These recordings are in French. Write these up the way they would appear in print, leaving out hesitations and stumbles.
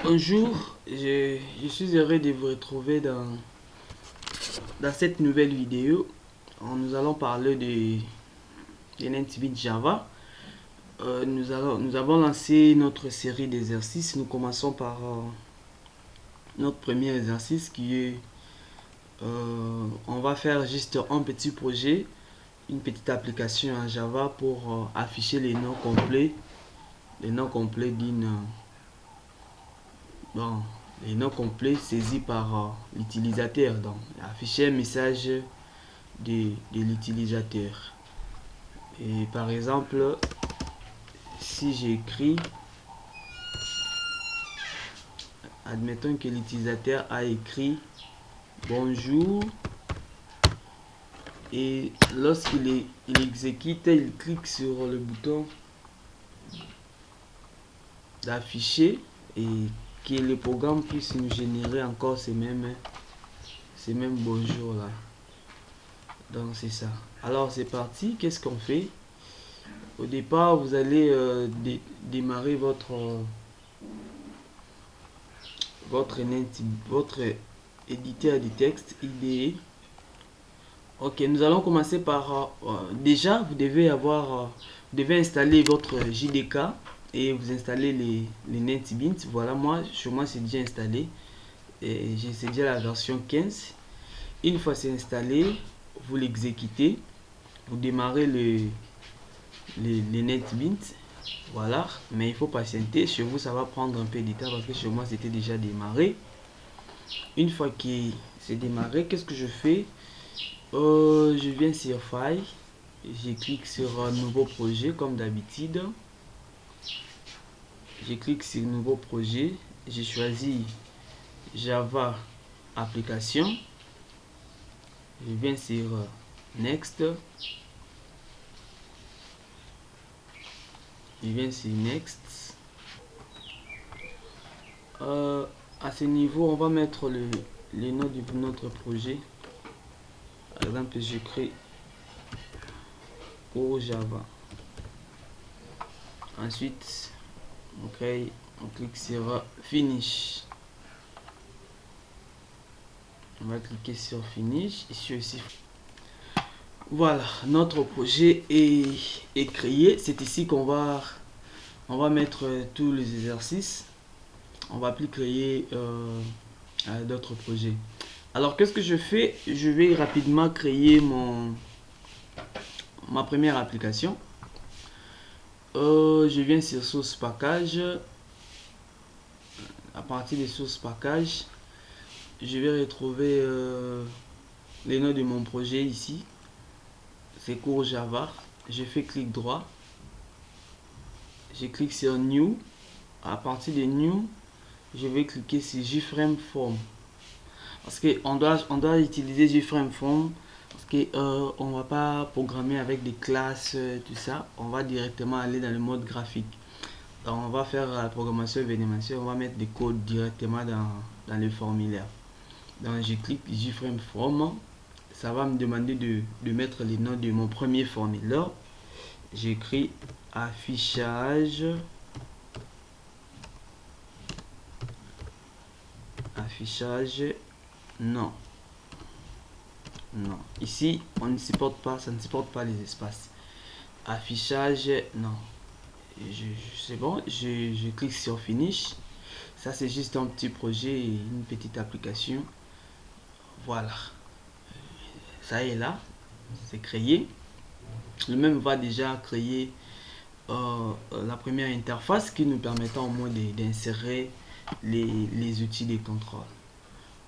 Bonjour, je suis heureux de vous retrouver dans cette nouvelle vidéo. Nous allons parler de NetBeans Java. Nous avons lancé notre série d'exercices. Nous commençons par notre premier exercice qui est on va faire juste un petit projet, une petite application en Java pour afficher les noms complets bon, les noms complets saisis par l'utilisateur. Donc, afficher un message de l'utilisateur. Et par exemple, si j'écris, admettons que l'utilisateur a écrit bonjour, et lorsqu'il exécute, il clique sur le bouton d'afficher et que le programme puisse nous générer encore ces mêmes bonjour là. Donc c'est ça. Alors c'est parti. Qu'est-ce qu'on fait? Au départ, vous allez démarrer votre éditeur de texte IDE. Ok, nous allons commencer par déjà vous devez installer votre JDK et vous installez les NetBeans. Voilà, chez moi c'est déjà installé et c'est déjà la version 15. Une fois c'est installé, vous l'exécutez, vous démarrez les NetBeans. Voilà, mais il faut patienter. Chez vous ça va prendre un peu de temps parce que chez moi c'était déjà démarré. Une fois que c'est démarré, qu'est-ce que je fais? Je viens sur File, je clique sur un nouveau projet comme d'habitude. Je clique sur nouveau projet, j'ai choisi Java application. Je viens sur Next. Je viens sur Next. À ce niveau, on va mettre les noms de notre projet. Par exemple, j'écris au Java. Ensuite, on clique sur Finish. On va cliquer sur Finish. Ici aussi. Voilà, notre projet est créé. C'est ici qu'on va mettre tous les exercices. On va plus créer d'autres projets. Alors qu'est-ce que je fais? Je vais rapidement créer ma première application. Je viens sur source package. À partir de source package, je vais retrouver les noms de mon projet ici. C'est cours Java. Je fais clic droit. Je clique sur New. À partir de New, je vais cliquer sur JFrame Form. Parce qu'on doit utiliser JFrame Form parce qu'on ne va pas programmer avec des classes, tout ça. On va directement aller dans le mode graphique. Donc on va faire la programmation événementielle, on va mettre des codes directement dans le formulaire. Donc je clique JFrame Form. Ça va me demander de mettre les noms de mon premier formulaire. J'écris affichage. Non. Ici on ne supporte pas, ça ne supporte pas les espaces. Affichage, non. C'est bon, je clique sur Finish. Ça c'est juste un petit projet, une petite application. Voilà, ça est là, c'est créé. Le même va déjà créer la première interface qui nous permettra au moins d'insérer les outils de contrôle.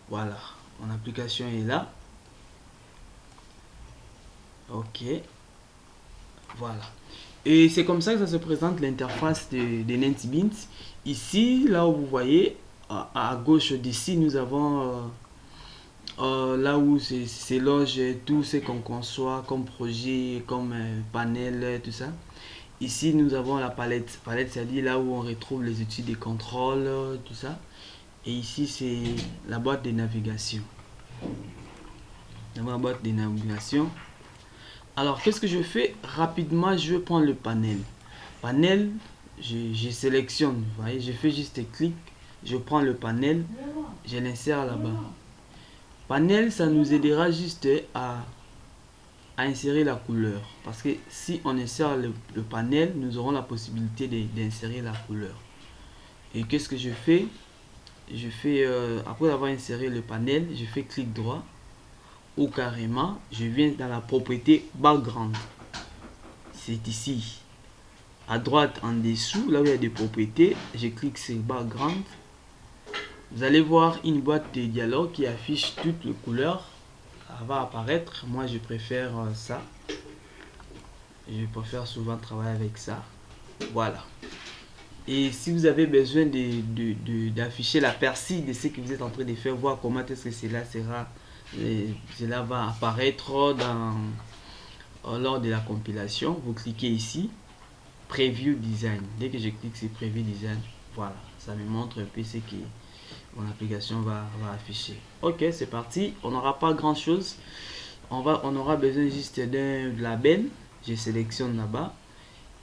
Voilà, mon application est là. Ok, voilà. Et c'est comme ça que ça se présente l'interface de NetBeans. Ici, là où vous voyez, à gauche d'ici, nous avons là où c'est loge tout ce qu'on conçoit comme projet, comme panel, tout ça. Ici, nous avons la palette. Palette, c'est-à-dire là où on retrouve les outils de contrôle, tout ça. Et ici, c'est la boîte de navigation. La boîte de navigation. Alors, qu'est-ce que je fais? Rapidement, je vais prendre le panel. Panel, je sélectionne. Vous voyez, je fais juste clic Je prends le panel, je l'insère là-bas. Panel, ça nous aidera juste à insérer la couleur. Parce que si on insère le panel, nous aurons la possibilité d'insérer la couleur. Et qu'est-ce que je fais? Je fais, après avoir inséré le panel, je fais clic droit. Ou carrément, je viens dans la propriété background. C'est ici. À droite, en dessous, là où il y a des propriétés, je clique sur background. Vous allez voir une boîte de dialogue qui affiche toutes les couleurs. Ça va apparaître. Moi, je préfère ça. Je préfère souvent travailler avec ça. Voilà. Et si vous avez besoin d'afficher la percée de ce que vous êtes en train de faire, voir comment est-ce que cela va apparaître lors de la compilation, vous cliquez ici, Preview Design. Dès que je clique sur Preview Design, voilà, ça me montre un peu ce que mon application va afficher. Ok, c'est parti. On n'aura pas grand chose. On aura besoin juste d'un label. Je sélectionne là-bas.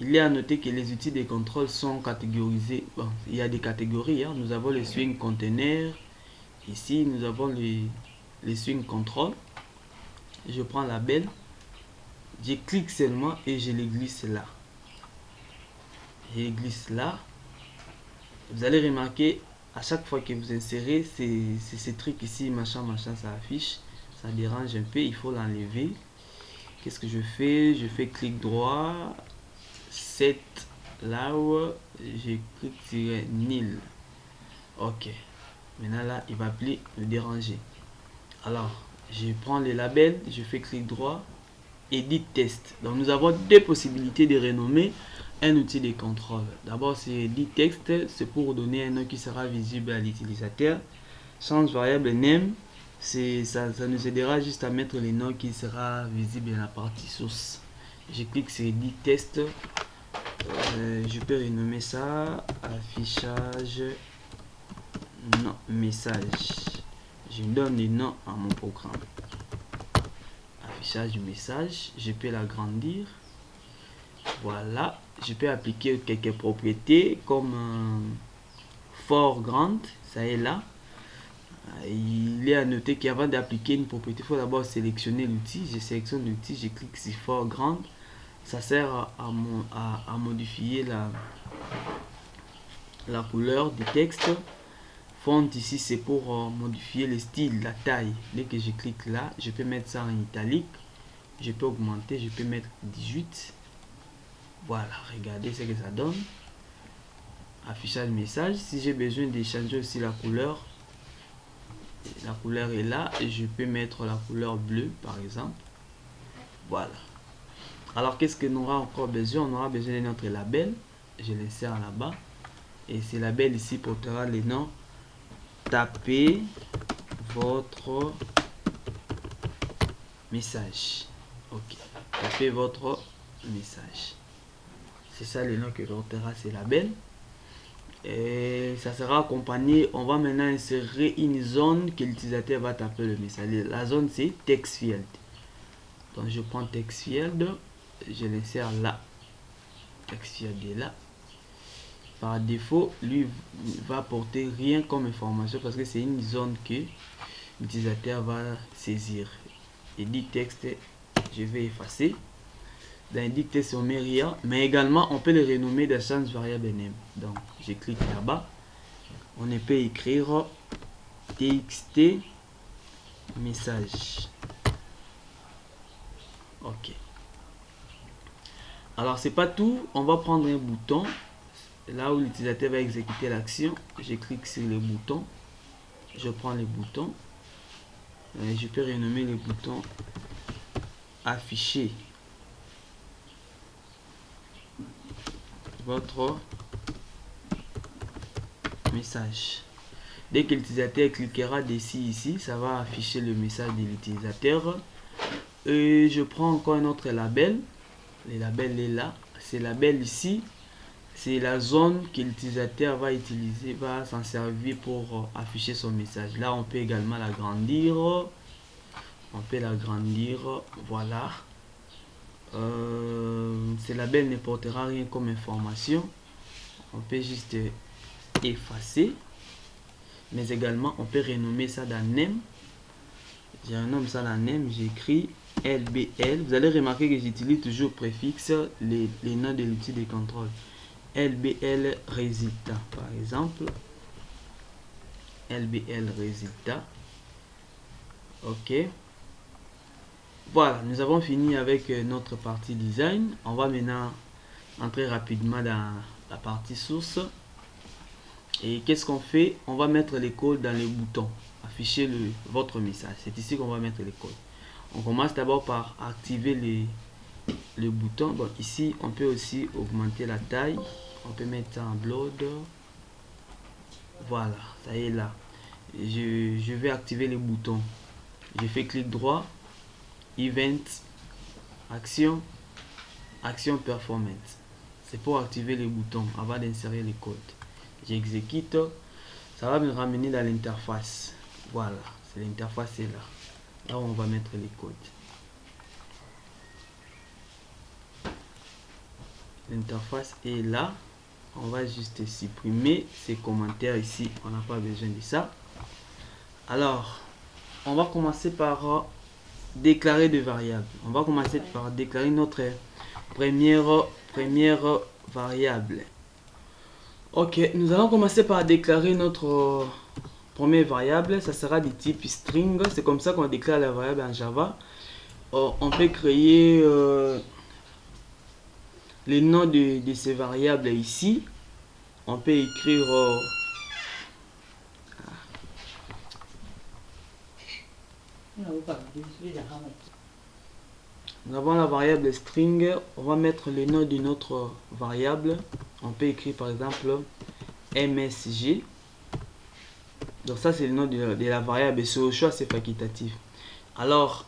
Il est à noter que les outils de contrôle sont catégorisés. Bon, il y a des catégories. Hein. Nous avons le swing container. Ici, nous avons les swing control. Je prends la label. Je clique seulement et je les glisse là. Je les glisse là. Vous allez remarquer, à chaque fois que vous insérez ces trucs ici, machin, ça affiche. Ça dérange un peu. Il faut l'enlever. Qu'est-ce que je fais? Je fais clic droit. Set là où je clique sur nil. Ok, maintenant là il va plus me déranger. Alors je prends les labels, je fais clic droit, edit test. Donc nous avons deux possibilités de renommer un outil de contrôle. D'abord c'est edit text, c'est pour donner un nom qui sera visible à l'utilisateur. Change variable name, ça nous aidera juste à mettre les noms qui sera visible dans la partie source. Je clique sur edit test. Je peux renommer ça affichage non message. Je donne les noms à mon programme. Affichage du message. Je peux l'agrandir. Voilà. Je peux appliquer quelques propriétés comme fort grande. Ça est là. Il est à noter qu'avant d'appliquer une propriété, il faut d'abord sélectionner l'outil. Je sélectionne l'outil. Je clique sur fort grande. Ça sert à modifier la couleur du texte. Font ici, c'est pour modifier le style, la taille. Dès que je clique là, je peux mettre ça en italique. Je peux augmenter, je peux mettre 18. Voilà, regardez ce que ça donne. Affichage message. Si j'ai besoin de changer aussi la couleur est là. Et je peux mettre la couleur bleue, par exemple. Voilà. Alors, qu'est-ce que nous aura encore besoin? On aura besoin de notre label. Je l'insère là-bas. Et ce label ici portera les noms. Tapez votre message. Ok. Tapez votre message. C'est ça le nom que portera ce label. Et ça sera accompagné. On va maintenant insérer une zone que l'utilisateur va taper le message. La zone c'est text field. Donc je prends text field. Je l'insère là. Text field est là. Par défaut, lui va porter rien comme information parce que c'est une zone que l'utilisateur va saisir. Edit texte, je vais effacer. Dans edit texte, on met rien, mais également on peut le renommer de change variable name. Donc je clique là-bas. On peut écrire txt message. Ok. Alors c'est pas tout, on va prendre un bouton. Là où l'utilisateur va exécuter l'action, je clique sur le bouton, je prends le bouton, je peux renommer le bouton afficher votre message. Dès que l'utilisateur cliquera dessus ici, ça va afficher le message de l'utilisateur. Et je prends encore un autre label, le label est là, ce label ici. C'est la zone que l'utilisateur va utiliser, va s'en servir pour afficher son message. Là, on peut également l'agrandir. On peut l'agrandir. Voilà. Ce label ne portera rien comme information. On peut juste effacer. mais également on peut renommer ça dans name. Je renomme ça dans name, j'écris LBL. Vous allez remarquer que j'utilise toujours préfixe les noms de l'outil de contrôle. LBL résultat par exemple. LBL résultat. Ok. Voilà, nous avons fini avec notre partie design. On va maintenant entrer rapidement dans la partie source. Et qu'est-ce qu'on fait? On va mettre les codes dans les boutons. Afficher votre message. C'est ici qu'on va mettre les codes. On commence d'abord par activer les boutons. Bon, ici, on peut aussi augmenter la taille. On peut mettre ça en blood. Voilà, ça y est là. Je vais activer les boutons. Je fais clic droit. Event. Action. Action performance. C'est pour activer les boutons avant d'insérer les codes. J'exécute. Ça va me ramener dans l'interface. Voilà, c'est l'interface est là. Là où on va mettre les codes. L'interface est là. On va juste supprimer ces commentaires ici. On n'a pas besoin de ça. Alors, on va commencer par déclarer des variables. On va commencer par déclarer notre première variable. Ok, nous allons commencer par déclarer notre première variable. Ça sera du type string. C'est comme ça qu'on déclare la variable en Java. On peut créer les noms de ces variables ici. On peut écrire nous avons la variable string. On va mettre le nom de notre variable. On peut écrire par exemple MSG. Donc ça c'est le nom de la variable et c'est au choix, c'est facultatif. Alors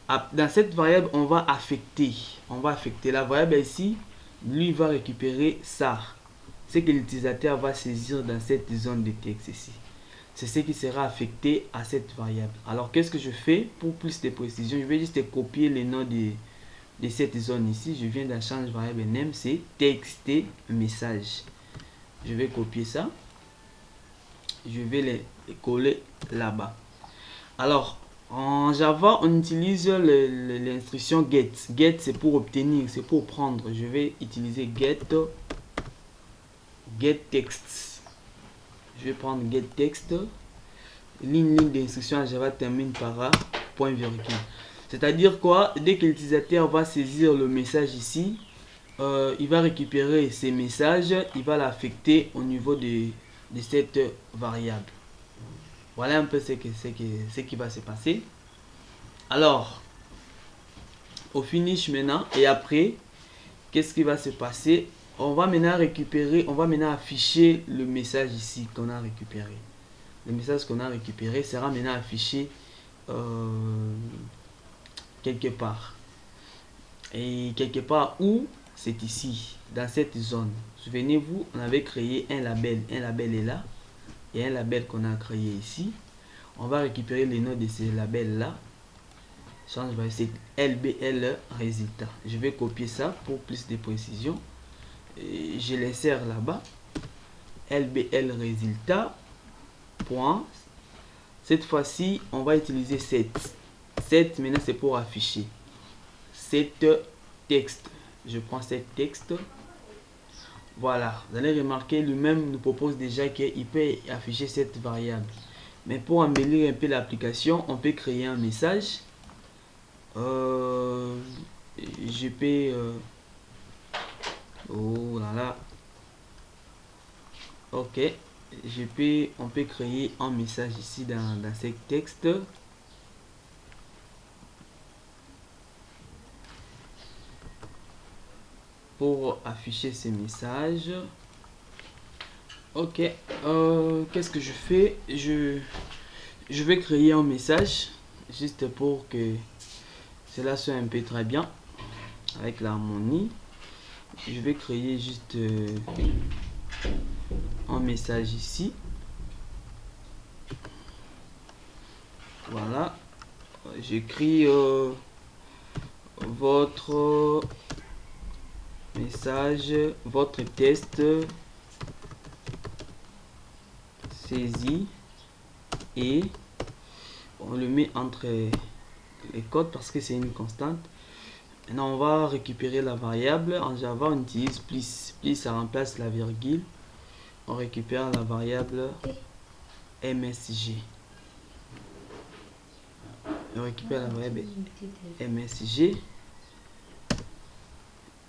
dans cette variable on va affecter la variable ici. Lui va récupérer ça, ce que l'utilisateur va saisir dans cette zone de texte ici. C'est ce qui sera affecté à cette variable. Alors qu'est-ce que je fais pour plus de précision? Je vais juste copier les noms de cette zone ici. Je viens dans change variable name, c'est texte message. Je vais copier ça. Je vais les coller là-bas. Alors en Java on utilise l'instruction get. Get c'est pour obtenir, c'est pour prendre. Je vais utiliser get text. Je vais prendre get text. Ligne d'instruction en Java termine par point virgule. C'est-à-dire quoi? Dès que l'utilisateur va saisir le message ici, il va récupérer ces messages, il va l'affecter au niveau de cette variable. Voilà un peu ce qui va se passer. Alors, au finish maintenant, et après, qu'est-ce qui va se passer? On va maintenant récupérer, on va maintenant afficher le message ici qu'on a récupéré. Le message qu'on a récupéré sera maintenant affiché quelque part. Et quelque part où? C'est ici, dans cette zone. Souvenez-vous, on avait créé un label. Un label est là. Et un label qu'on a créé ici. On va récupérer les noms de ces labels là. C'est LBL résultat. Je vais copier ça pour plus de précision. Et je l'insère là-bas. LBL résultat. Point. Cette fois-ci, on va utiliser 7. 7 maintenant c'est pour afficher. 7 texte. Je prends cette texte. Voilà, vous allez remarquer, lui-même nous propose déjà qu'il peut afficher cette variable. Mais pour embellir un peu l'application, on peut créer un message. Je peux... oh là là. Ok. On peut créer un message ici dans ce texte. Pour afficher ces messages. Ok, qu'est-ce que je fais? Je vais créer un message juste pour que cela soit un peu très bien avec l'harmonie. Je vais créer juste un message ici. Voilà, j'écris votre message, votre test saisi et on le met entre les cotes parce que c'est une constante. Maintenant on va récupérer la variable. En Java on utilise plus. Plus ça remplace la virgule. On récupère la variable MSG. On récupère la variable MSG.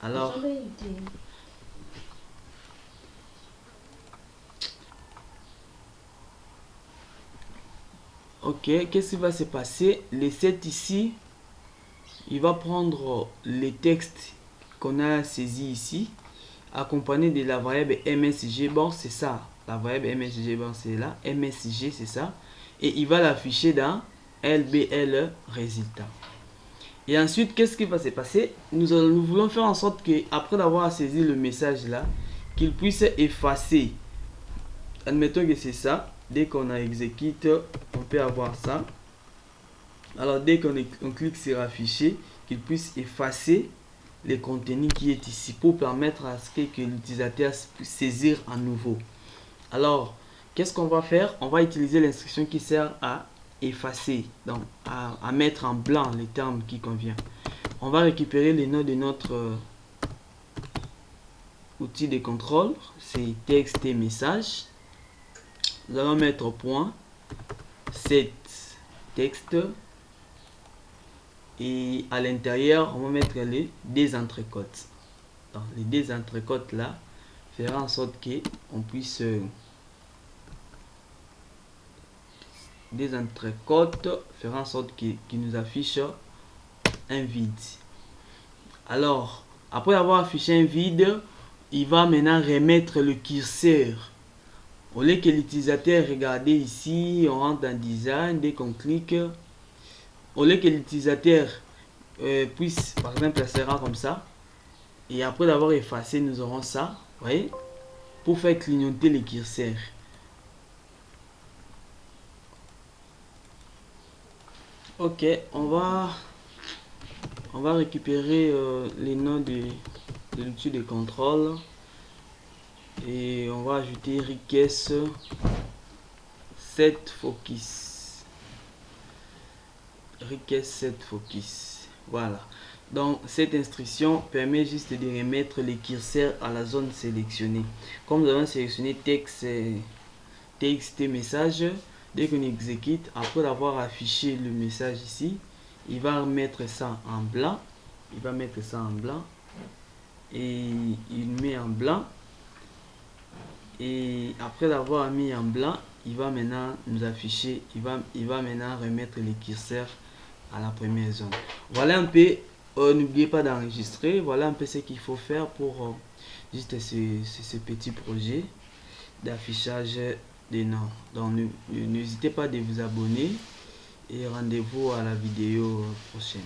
Alors ok, qu'est-ce qui va se passer? Le set ici, il va prendre les textes qu'on a saisis ici, accompagné de la variable MSG. Bon, c'est ça. La variable MSG, bon, c'est là. MSG, c'est ça. Et il va l'afficher dans LBL résultat. Et ensuite, qu'est-ce qui va se passer? Nous voulons faire en sorte que, après avoir saisi le message là, qu'il puisse effacer. Admettons que c'est ça. Dès qu'on a exécute, on peut avoir ça. Alors dès qu'on clique sur afficher, qu'il puisse effacer les contenus qui est ici pour permettre à ce que l'utilisateur puisse saisir à nouveau. Alors, qu'est-ce qu'on va faire? On va utiliser l'instruction qui sert à effacer, donc à mettre en blanc les termes qui conviennent. On va récupérer les noms de notre outil de contrôle, c'est texte et message. Nous allons mettre au point set texte et à l'intérieur on va mettre les deux entrecôtes. Donc les deux entrecôtes là fera en sorte que on puisse des entrecôtes fera en sorte qu'il nous affiche un vide. Alors après avoir affiché un vide, il va maintenant remettre le curseur. Au lieu que l'utilisateur regarde ici, on rentre dans design, dès qu'on clique, au lieu que l'utilisateur puisse, par exemple, ça sera comme ça, et après l'avoir effacé, nous aurons ça, vous voyez, pour faire clignoter les curseurs. Ok, on va récupérer les noms de l'outil de contrôle et on va ajouter request set focus. Request set focus. Voilà. Donc cette instruction permet juste de remettre les curseurs à la zone sélectionnée. Comme nous avons sélectionné texte et message, dès qu'on exécute, après avoir affiché le message ici, il va mettre ça en blanc. Il va mettre ça en blanc. Et il met en blanc. Et après l'avoir mis en blanc, il va maintenant nous afficher, il va maintenant remettre les curseurs à la première zone. Voilà un peu, n'oubliez pas d'enregistrer. Voilà un peu ce qu'il faut faire pour juste ce petit projet d'affichage des noms. Donc n'hésitez pas de vous abonner et rendez-vous à la vidéo prochaine.